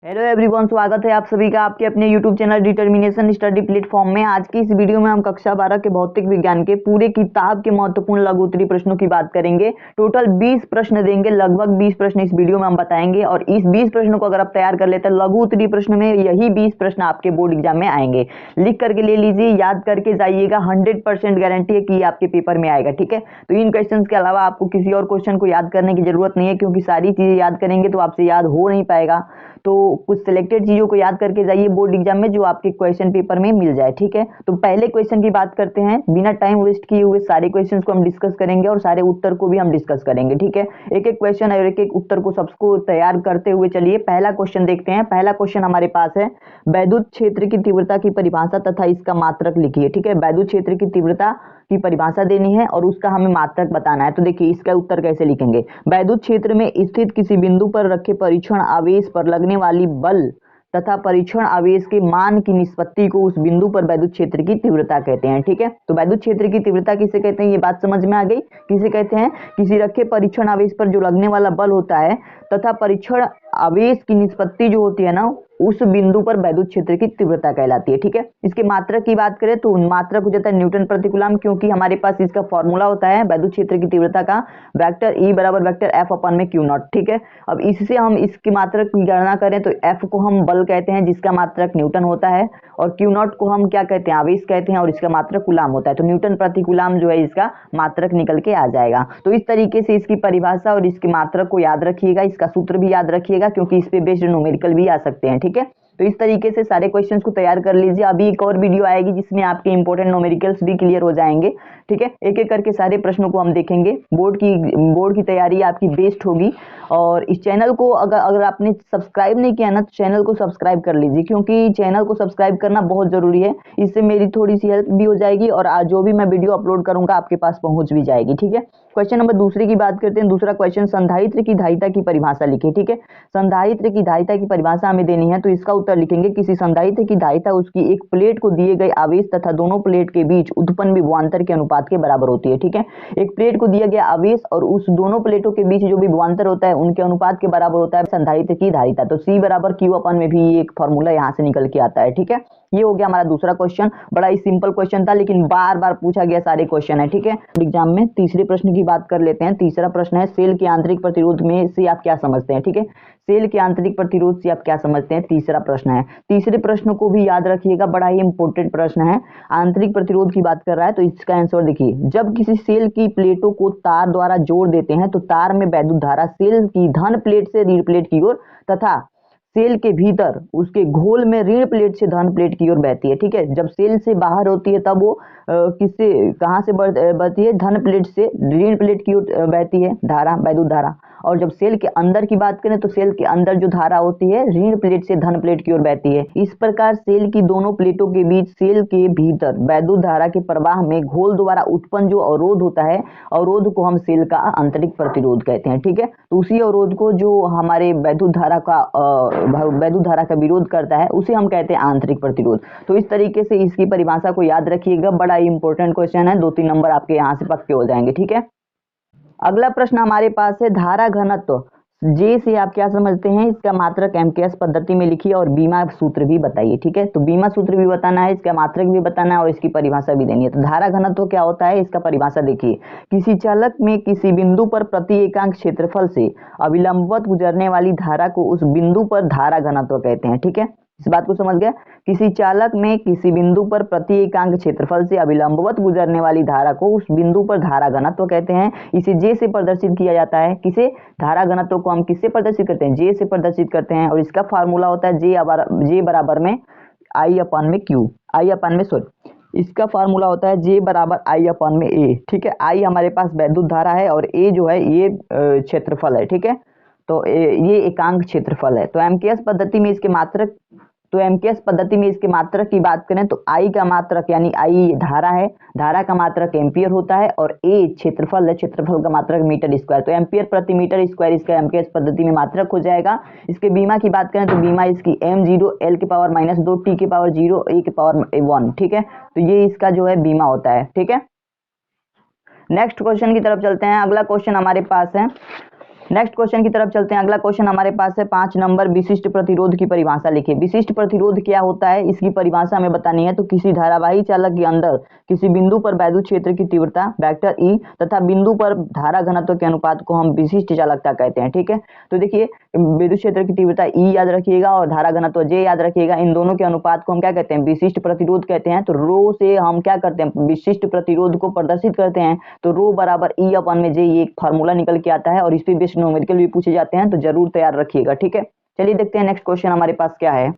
Hello everyone, स्वागत है आप सभी का आपके अपने YouTube channel determination study platform में। आज की इस वीडियो में हम कक्षा 12 के भौतिक विज्ञान के पूरे किताब के महत्वपूर्ण लघु उत्तरीय प्रश्नों की बात करेंगे। टोटल 20 प्रश्न देंगे, लगभग 20 प्रश्न इस वीडियो में हम बताएंगे और इस 20 प्रश्नों को अगर आप तैयार कर लेते हैं लघु उत्तरीय प्रश्न में यही 20 प्रश्न आपके बोर्ड एग्जाम में आएंगे। लिख करके ले लीजिए, याद करके जाइएगा, 100% गारंटी है कि आपके पेपर में आएगा। ठीक है, तो इन क्वेश्चन के अलावा आपको किसी और क्वेश्चन को याद करने की जरूरत नहीं है, क्योंकि सारी चीजें याद करेंगे तो आपसे याद हो नहीं पाएगा। तो कुछ सिलेक्टेड चीजों को याद करके जाइए बोर्ड एग्जाम में, जो आपके क्वेश्चन पेपर में मिल जाए। ठीक है, तो पहले क्वेश्चन की बात करते हैं। बिना टाइम वेस्ट किए हुए सारे क्वेश्चंस को हम डिस्कस करेंगे और सारे उत्तर को भी हम डिस्कस करेंगे। ठीक है, एक एक क्वेश्चन और एक एक उत्तर को सबको तैयार करते हुए चलिए पहला क्वेश्चन देखते हैं। पहला क्वेश्चन हमारे पास है, वैद्युत क्षेत्र की तीव्रता की परिभाषा तथा इसका मात्रक लिखिए। ठीक है, वैद्युत क्षेत्र की तीव्रता की परिभाषा देनी है और उसका हमें मात्रक बताना है। तो देखिए इसका उत्तर कैसे लिखेंगे। वैद्युत क्षेत्र में स्थित किसी बिंदु पर रखे परीक्षण आवेश पर लगने वाली बल तथा परीक्षण आवेश के मान की निष्पत्ति को उस बिंदु पर वैद्युत क्षेत्र की तीव्रता कहते हैं। ठीक है, तो वैद्युत क्षेत्र की तीव्रता किसे कहते हैं, ये बात समझ में आ गई। किसे कहते हैं, किसी रखे परीक्षण आवेश पर जो लगने वाला बल होता है तथा परीक्षण आवेश की निष्पत्ति जो होती है ना, उस बिंदु पर वैद्युत क्षेत्र की तीव्रता कहलाती है। ठीक है, इसके मात्रक की बात करें तो मात्रक हो जाता है न्यूटन प्रति कूलम, क्योंकि हमारे पास इसका फॉर्मूला होता है वैद्युत क्षेत्र की तीव्रता का, वेक्टर E बराबर वेक्टर F अपन में Q नॉट। ठीक है, अब इससे हम इसकी मात्रक की गणना करें तो F को हम बल कहते हैं जिसका मात्रक न्यूटन होता है, और Q नॉट को हम क्या कहते हैं, आवेश कहते हैं, और इसका मात्रक कूलम होता है। तो न्यूटन प्रति कूलम जो है इसका मात्रक निकल के आ जाएगा। तो इस तरीके से इसकी परिभाषा और इसके मात्रक को याद रखिएगा, इसका सूत्र भी याद रखिएगा, क्योंकि इस पे बेस्ड न्यूमेरिकल भी आ सकते हैं। ठीक है, तो इस तरीके से सारे क्वेश्चंस को तैयार कर लीजिए। अभी एक और वीडियो आएगी जिसमें आपके इंपॉर्टेंट न्यूमेरिकल्स भी क्लियर हो जाएंगे। ठीक है, एक एक करके सारे प्रश्नों को हम देखेंगे। बोर्ड की तैयारी आपकी बेस्ट होगी। और इस चैनल को अगर आपने सब्सक्राइब नहीं किया ना, तो चैनल को सब्सक्राइब कर लीजिए, क्योंकि चैनल को सब्सक्राइब करना बहुत जरूरी है। इससे मेरी थोड़ी सी हेल्प भी हो जाएगी और आज जो भी मैं वीडियो अपलोड करूंगा आपके पास पहुंच भी जाएगी। ठीक है, क्वेश्चन नंबर दूसरे की बात करते हैं। दूसरा क्वेश्चन, संधारित्र की धारिता की परिभाषा लिखिए। ठीक है, संधारित्र की धारिता की परिभाषा हमें देनी है, तो इसका उत्तर लिखेंगे, किसी संधारित्र की धारिता उसकी एक प्लेट को दिए गए आवेश तथा दोनों प्लेट के बीच उत्पन्न विभवांतर के अनुपात के बराबर होती है। ठीक है, एक प्लेट को दिया गया आवेश और उस दोनों प्लेटों के बीच जो भी विभवांतर होता है उनके अनुपात के बराबर होता है संधारित्र की धारिता। तो C बराबर Q अपन में भी एक फॉर्मूला यहाँ से निकल के आता है। ठीक है, ये हो गया हमारा दूसरा क्वेश्चन। बड़ा ही सिंपल क्वेश्चन था, लेकिन बार बार पूछा गया सारे क्वेश्चन है। ठीक है, एग्जाम में तीसरे प्रश्न की बात कर लेते हैं। तीसरा प्रश्न है, सेल के आंतरिक प्रतिरोध में से आप क्या समझते हैं। ठीक है, सेल के आंतरिक प्रतिरोध से आप क्या समझते हैं, तीसरा प्रश्न है। तीसरे प्रश्न को भी याद रखिएगा, बड़ा ही इंपॉर्टेंट प्रश्न है। आंतरिक प्रतिरोध की बात कर रहा है, तो इसका आंसर देखिए, जब किसी सेल की प्लेटों को तार द्वारा जोड़ देते हैं तो तार में वैद्युत धारा सेल की धन प्लेट से ऋण प्लेट की ओर तथा सेल के भीतर उसके घोल में ऋण प्लेट से धन प्लेट की ओर बहती है। ठीक है, जब सेल से बाहर होती है तब वो किससे कहां से बहती है, धन प्लेट से ऋण प्लेट की ओर बहती है धारा, वैद्युत धारा। और जब सेल के अंदर की बात करें तो सेल के अंदर जो धारा होती है ऋण प्लेट से धन प्लेट की ओर बहती है। इस प्रकार सेल की दोनों प्लेटों के बीच सेल के भीतर वैद्युत धारा के प्रवाह में घोल द्वारा उत्पन्न जो अवरोध होता है, अवरोध को हम सेल का आंतरिक प्रतिरोध कहते हैं। ठीक है, तो उसी अवरोध को जो हमारे वैद्युत धारा का विरोध करता है उसे हम कहते हैं आंतरिक प्रतिरोध। तो इस तरीके से इसकी परिभाषा को याद रखिएगा, बड़ा ही इंपॉर्टेंट क्वेश्चन है, 2-3 नंबर आपके यहाँ से पक्के हो जाएंगे। ठीक है, अगला प्रश्न हमारे पास है, धारा घनत्व J से आप क्या समझते हैं, इसका मात्रक एमकेएस पद्धति में लिखिए और बीमा सूत्र भी बताइए। ठीक है, तो बीमा सूत्र भी बताना है, इसका मात्रक भी बताना है और इसकी परिभाषा भी देनी है। तो धारा घनत्व क्या होता है, इसका परिभाषा देखिए, किसी चालक में किसी बिंदु पर प्रति एकांक क्षेत्रफल से अविलंबवत गुजरने वाली धारा को उस बिंदु पर धारा घनत्व कहते हैं। ठीक है, इस बात को समझ गया। किसी चालक में किसी बिंदु पर प्रति एकांक क्षेत्रफल से अविलंबवत गुजरने वाली धारा को उस बिंदु पर धारा घनत्व कहते हैं। इसे J से प्रदर्शित किया जाता है। किसे, धारा घनत्व को हम किससे प्रदर्शित करते हैं, J से प्रदर्शित करते हैं, और इसका फार्मूला होता है J बराबर में I अपन में Q, I अपन में सॉरी इसका फार्मूला होता है J बराबर I अपन में A। ठीक है, I हमारे पास वैद्युत धारा है और A जो है ये क्षेत्रफल है। ठीक है, तो ये एकांक क्षेत्रफल है। तो एमकेएस पद्धति में इसके मात्रक की बात करें तो I का मात्रक यानी I धारा है, धारा का मात्रक एम्पियर होता है, और A क्षेत्रफल है, क्षेत्रफल का मात्रक मीटर स्क्वायर। तो एम्पियर प्रति मीटर स्क्वायर इसका एमकेएस पद्धति में मात्रक हो जाएगा। इसके बीमा की बात करें तो बीमा इसकी m0 L के पावर -2 T के पावर 0 A के पावर 1। ठीक है, तो ये इसका जो है बीमा होता है। ठीक है, नेक्स्ट क्वेश्चन की तरफ चलते हैं। अगला क्वेश्चन हमारे पास है, नेक्स्ट क्वेश्चन की तरफ चलते हैं। अगला क्वेश्चन हमारे पास है 5 नंबर, विशिष्ट प्रतिरोध की परिभाषा लिखिए। विशिष्ट प्रतिरोध क्या होता है, इसकी परिभाषा हमें बतानी है। तो किसी धारावाही चालक के अंदर किसी बिंदु पर वैद्युत क्षेत्र की तीव्रता वेक्टर ई तथा बिंदु पर धारा घनत्व के अनुपात को हम विशिष्ट चालकता कहते हैं। ठीक है, तो देखिए विद्युत क्षेत्र की तीव्रता ई याद रखिएगा और धारा घनत्व जे याद रखिएगा। इन दोनों के अनुपात को हम क्या कहते हैं, विशिष्ट प्रतिरोध कहते हैं। तो रो से हम क्या करते हैं, विशिष्ट प्रतिरोध को प्रदर्शित करते हैं। तो रो बराबर ई अपन में जे, ये एक फार्मूला निकल के आता है और इस पे बेस्ड न्यूमेरिकल भी पूछे जाते हैं, तो जरूर तैयार रखिएगा। ठीक है, चलिए देखते हैं नेक्स्ट क्वेश्चन हमारे पास क्या है।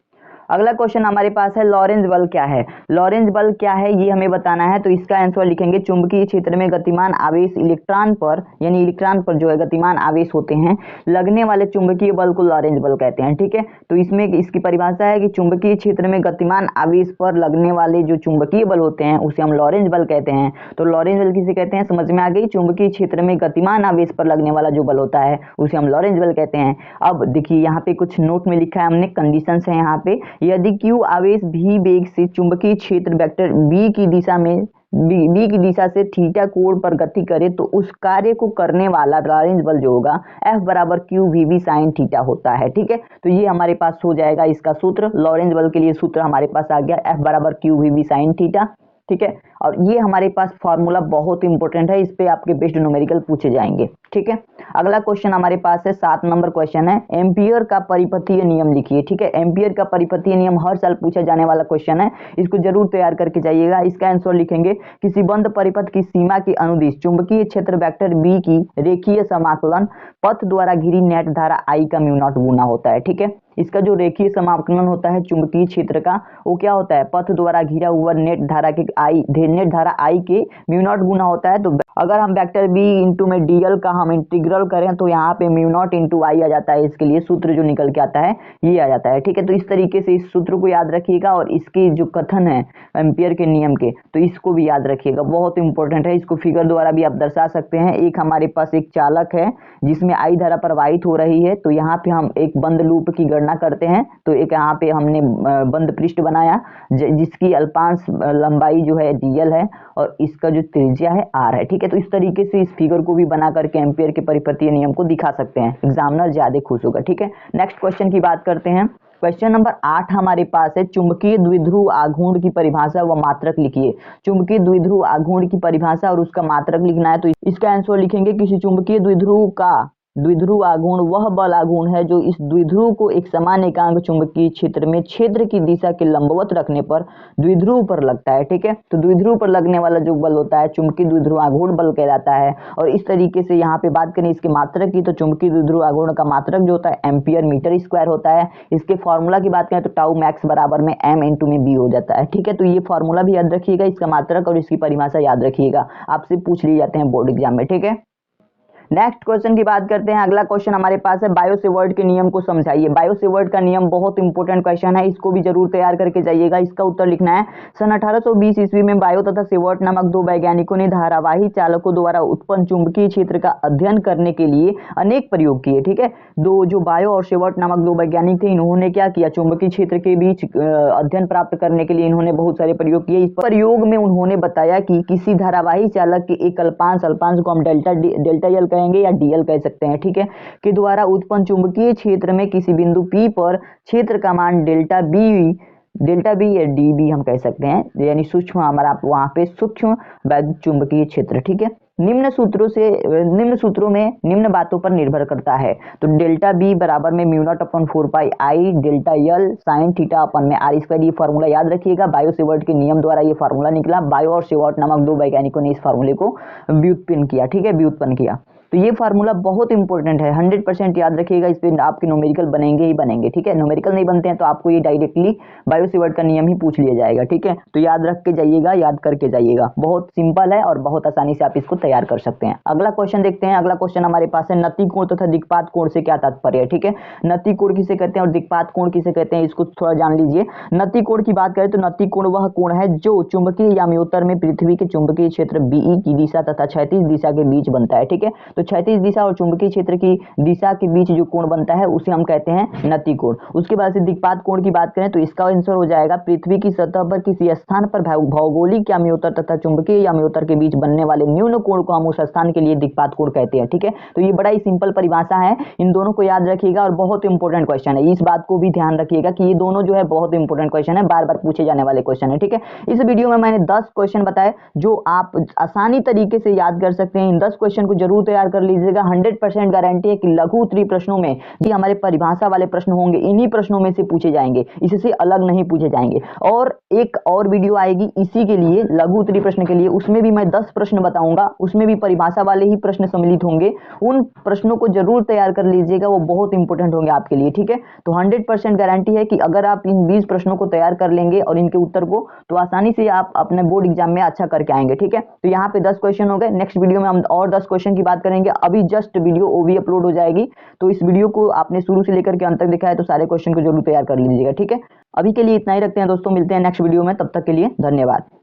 अगला क्वेश्चन हमारे पास है लॉरेंज बल क्या है। लॉरेंज बल क्या है ये हमें बताना है। तो इसका आंसर लिखेंगे, चुंबकीय क्षेत्र में गतिमान आवेश इलेक्ट्रॉन पर, यानी इलेक्ट्रॉन पर जो है गतिमान आवेश होते हैं, लगने वाले चुंबकीय बल को लॉरेंज बल कहते हैं। ठीक है, तो इसमें इसकी परिभाषा है कि चुंबकीय क्षेत्र में गतिमान आवेश पर लगने वाले जो चुंबकीय बल होते हैं उसे हम लॉरेंज बल कहते हैं। तो लॉरेंज बल किसे कहते हैं, समझ में आ गई। चुंबकीय क्षेत्र में गतिमान आवेश पर लगने वाला जो बल होता है उसे हम लॉरेंज बल कहते हैं। अब देखिए यहाँ पे कुछ नोट में लिखा है हमने, कंडीशंस है यहाँ पे। यदि क्यू आवेश भी वेग से चुंबकीय क्षेत्र वेक्टर बी की दिशा में बी की दिशा से थीटा कोण पर गति करे तो उस कार्य को करने वाला लॉरेंज बल जो होगा F बराबर Q V B sine theta होता है। ठीक है, तो ये हमारे पास हो जाएगा इसका सूत्र। लॉरेंज बल के लिए सूत्र हमारे पास आ गया F बराबर Q V B sine theta. ठीक है, और ये हमारे पास फॉर्मूला बहुत इंपॉर्टेंट है, इस पे आपके बेस्ड न्यूमेरिकल पूछे जाएंगे। ठीक है, अगला क्वेश्चन हमारे पास है 7 नंबर क्वेश्चन है, एम्पियर का परिपथीय नियम लिखिए। ठीक है, एम्पियर का परिपथीय नियम हर साल पूछा जाने वाला क्वेश्चन है, इसको जरूर तैयार करके जाइएगा। इसका आंसर लिखेंगे, किसी बंद परिपथ की सीमा के अनुदिश चुंबकीय क्षेत्र वेक्टर बी की रेखीय समाकलन पथ द्वारा घिरी नेट धारा आई का म्यू नॉट गुना होता है। ठीक है, इसका जो रेखीय समाकलन होता है चुंबकीय क्षेत्र का, वो क्या होता है, पथ द्वारा घिरा हुआ नेट धारा के नेट धारा आई के म्यू नॉट गुना होता है। तो अगर हम वेक्टर बी इंटू में डीएल का हम इंटीग्रल करें तो यहाँ पे म्यू नॉट इंटू आई आ जाता है। इसके लिए सूत्र जो निकल के आता है ये आ जाता है। ठीक है, तो इस तरीके से इस सूत्र को याद रखिएगा और इसकी जो कथन है एम्पियर के नियम के, तो इसको भी याद रखिएगा, बहुत इंपॉर्टेंट है। इसको फिगर द्वारा भी आप दर्शा सकते हैं। एक हमारे पास एक चालक है जिसमें आई धारा प्रवाहित हो रही है, तो यहाँ पे हम एक बंद लूप की गणना करते हैं। तो एक यहाँ पे हमने बंद पृष्ठ बनाया जिसकी अल्पांश लंबाई जो है डीएल है और इसका जो त्रिज्या है आर है। ठीक है, तो इस तरीके से इस फिगर को भी बना करके एम्पियर के परिपथीय नियम को दिखा सकते हैं, एग्जामिनर ज्यादा खुश होगा। ठीक है, नेक्स्ट क्वेश्चन की बात करते हैं। क्वेश्चन नंबर 8 हमारे पास है, चुंबकीय द्विध्रुव आघूर्ण की परिभाषा व मात्रक लिखिए। चुंबकीय द्विध्रुव आघूर्ण की परिभाषा और उसका मात्रक लिखना है। तो इसका आंसर लिखेंगे, किसी चुंबकीय द्विध्रुव का द्विध्रुव आघूर्ण वह बल आघूर्ण है जो इस द्विध्रुव को एक समान एकांक चुंबकीय क्षेत्र में क्षेत्र की दिशा के लंबवत रखने पर द्विध्रुव पर लगता है। ठीक है, तो द्विध्रुव पर लगने वाला जो बल होता है चुंबकीय द्विध्रुव आघूर्ण बल कहलाता है। और इस तरीके से यहाँ पे बात करें इसके मात्रक की, तो चुंबकीय द्विध्रुव आघूर्ण का मात्रक जो होता है एम्पियर मीटर स्क्वायर होता है। इसके फॉर्मूला की बात करें तो टाउ मैक्स बराबर में एम इंटू में बी हो जाता है। ठीक है, तो ये फॉर्मूला भी याद रखिएगा, इसका मात्रक और इसकी परिभाषा याद रखिएगा, आपसे पूछ लिए जाते हैं बोर्ड एग्जाम में। ठीक है, नेक्स्ट क्वेश्चन की बात करते हैं। अगला क्वेश्चन हमारे पास है, बायो-सेवर्ट के नियम को समझाइए। बायो-सेवर्ट का नियम बहुत इंपॉर्टेंट क्वेश्चन है, इसको भी जरूर तैयार करके जाइएगा। इसका उत्तर लिखना है, सन 1820 ईस्वी में बायो तथा सेवर्ट नामक 2 वैज्ञानिकों ने धारावाही चालकों द्वारा उत्पन्न चुंबकीय क्षेत्र का अध्ययन करने के लिए अनेक प्रयोग किए। ठीक है, दो जो बायो और सेवर्ट नामक 2 वैज्ञानिक थे, इन्होंने क्या किया, चुंबकीय क्षेत्र के बीच अध्ययन प्राप्त करने के लिए इन्होंने बहुत सारे प्रयोग किए। इस प्रयोग में उन्होंने बताया कि किसी धारावाही चालक के एक अल्पांश को हम डेल्टा एल या डीएल कह सकते हैं, ठीक है, के द्वारा उत्पन्न चुंबकीय क्षेत्र में किसी बिंदु P पर क्षेत्र का मान डेल्टा बी या डी बी हम कह सकते हैं, यानी सूक्ष्म हमारा वहां पे सूक्ष्म वैद्युत चुंबकीय क्षेत्र। ठीक है, निम्न सूत्रों में निम्न बातों पर निर्भर करता है। तो डेल्टा बी बराबर में म्यू नॉट अपॉन 4 पाई आई डेल्टा एल साइन थीटा अपन में आर स्क्वायर, ये फॉर्मूला याद रखिएगा। बायो सेवर्ट के नियम द्वारा ये फॉर्मूला निकला। बायो और सेवर्ट नामक 2 वैज्ञानिकों ने इस फॉर्मूले को व्युत्पन्न किया। ठीक है, व्युत्पन्न किया। तो ये फार्मूला बहुत इंपॉर्टेंट है, 100% याद रखिएगा। इस पे आपके न्यूमेरिकल बनेंगे ही बनेंगे। ठीक है, न्यूमेरिकल नहीं बनते हैं तो आपको ये डायरेक्टली बायो सेवर्ट का नियम ही पूछ लिया जाएगा। ठीक है, तो याद रख के जाइएगा, याद करके जाइएगा, बहुत सिंपल है और बहुत आसानी से आप इसको तैयार कर सकते हैं। अगला क्वेश्चन देखते हैं। अगला क्वेश्चन हमारे पास है, नति कोण तथा दिक्पात कोण से क्या तात्पर्य है। ठीक है, नति कोण किसे कहते हैं और दिक्पात कोण किसे कहते हैं, इसको थोड़ा जान लीजिए। नति कोण की बात करें तो नति कोण वह कोण है जो चुंबकीय याम्योत्तर में पृथ्वी के चुंबकीय क्षेत्र बीई की दिशा तथा क्षैतिज दिशा के बीच बनता है। ठीक है, तो तो क्षैतिज दिशा और चुंबकीय क्षेत्र की दिशा के बीच जो कोण बनता है उसे हम कहते हैं नति कोण। उसके बाद से दिक्पात कोण की बात करें तो इसका आंसर हो जाएगा पृथ्वी की सतह पर किसी स्थान पर भौगोलिक या अम्योत्तर तथा चुंबकीय या अम्योत्तर के बीच बनने वाले न्यून कोण को हम उस स्थान के लिए दिक्पात कोण कहते हैं। ठीक है, तो ये बड़ा ही सिंपल परिभाषा है, इन दोनों को याद रखिएगा और बहुत इंपॉर्टेंट क्वेश्चन है। इस बात को भी ध्यान रखिएगा कि ये दोनों जो है बहुत इंपॉर्टेंट क्वेश्चन है, बार बार पूछे जाने वाले क्वेश्चन है। ठीक है, इस वीडियो में मैंने 10 क्वेश्चन बताए जो आप आसानी तरीके से याद कर सकते हैं। इन 10 क्वेश्चन को जरूर तैयार कर लीजिएगा। 100% गारंटी है कि लघु उत्तरीय प्रश्नों में जो हमारे परिभाषा वाले प्रश्न होंगे इन्हीं प्रश्नों में से पूछे जाएंगे, इससे अलग नहीं पूछे जाएंगे। और एक और वीडियो आएगी इसी के लिए, लघु उत्तरीय प्रश्न के लिए, उसमें भी मैं 10 प्रश्न बताऊंगा, उसमें भी परिभाषा वाले ही प्रश्न सम्मिलित होंगे। उन प्रश्नों को जरूर तैयार कर लीजिएगा, वो बहुत इंपॉर्टेंट होंगे आपके लिए। ठीक है, तो 100% गारंटी है कि अगर आप इन 20 प्रश्नों को तैयार कर लेंगे और इनके उत्तर को, तो आसानी से आप अपने बोर्ड एग्जाम में अच्छा करके आएंगे। ठीक है, तो यहाँ पे 10 क्वेश्चन हो गए। नेक्स्ट वीडियो में हम और 10 क्वेश्चन की बात करेंगे। अभी जस्ट वीडियो ओवी अपलोड हो जाएगी, तो इस वीडियो को आपने शुरू से लेकर के अंत तक देखा है तो सारे क्वेश्चन को जरूर तैयार कर लीजिएगा। ठीक है, अभी के लिए इतना ही रखते हैं दोस्तों, मिलते हैं नेक्स्ट वीडियो में, तब तक के लिए धन्यवाद।